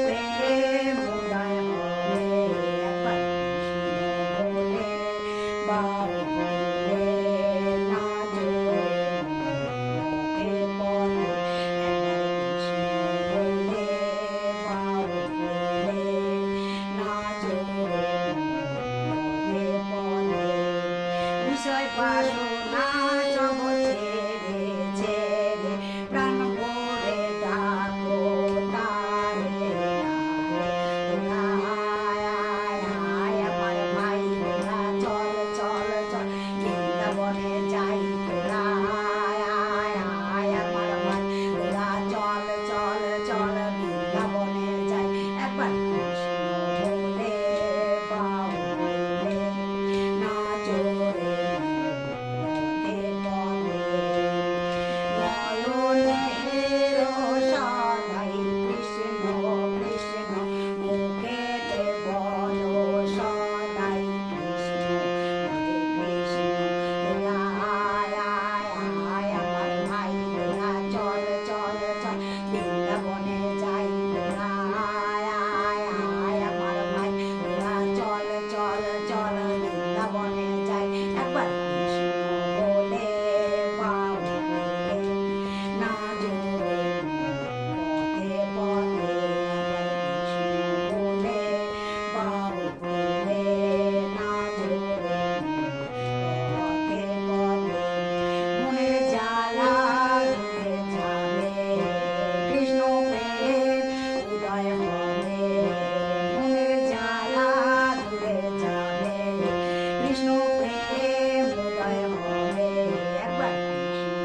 প্রেম উদয় হবে একবার কৃষ্ণ বলে বাউলে নাচো রে পদে পদে একবার কৃষ্ণ বলে বাউলে নাচো রে পদে পদে বিষয় বাসনা সব ছেড়ে ছেড়ে প্রাণ ভরে ডাকো তারে আয় আয় আয় আমার ভাই তোরা চল চল চল বৃন্দাবনে যাই তোরা আয় আয় আয় আমার ভাই তোরা চল চল চল বৃন্দাবনে যাই একবার কৃষ্ণ বলে বাউলে নাচো রে পদে পদে নয়নের সদাই কৃষ্ণ কৃষ্ণ মুখেতে বলো সদাই কৃষ্ণ হরে কৃষ্ণ তোরা আয় আয় আয় আমার ভাই তোরা চল চল চল বৃন্দাবনে যাই তোরা আয় আয় আয় আমার ভাই তোরা চল চল চল বৃন্দাবনে যাই একবার কৃষ্ণ বলে বাউলে নাচো রে পদে পদে একবার কৃষ্ণ বলে বাউলে নাচো রে পদে পদে মনের জ্বালা দূরে যাবে কৃষ্ণ প্রেম উদয় হবে মনের জ্বালা দূরে যাবে কৃষ্ণ প্রেম উদয় হবে একবার কৃষ্ণ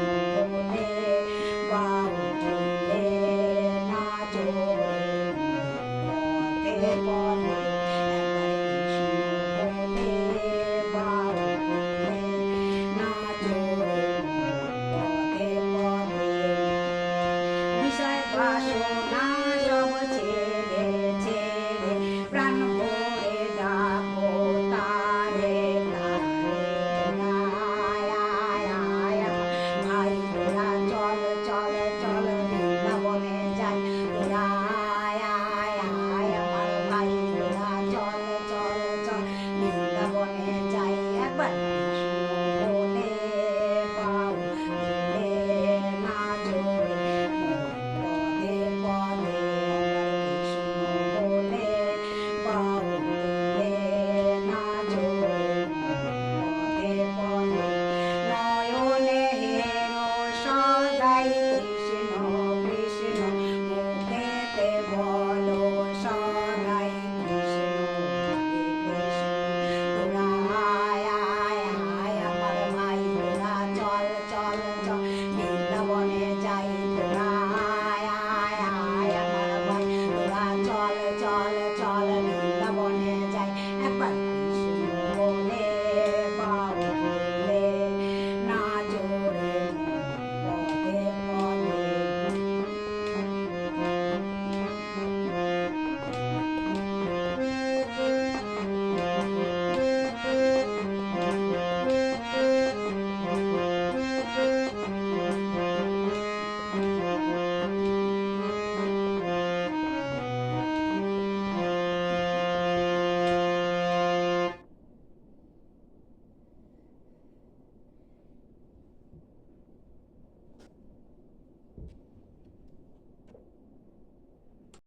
বলে বাউলে নাচো রে পদে পদে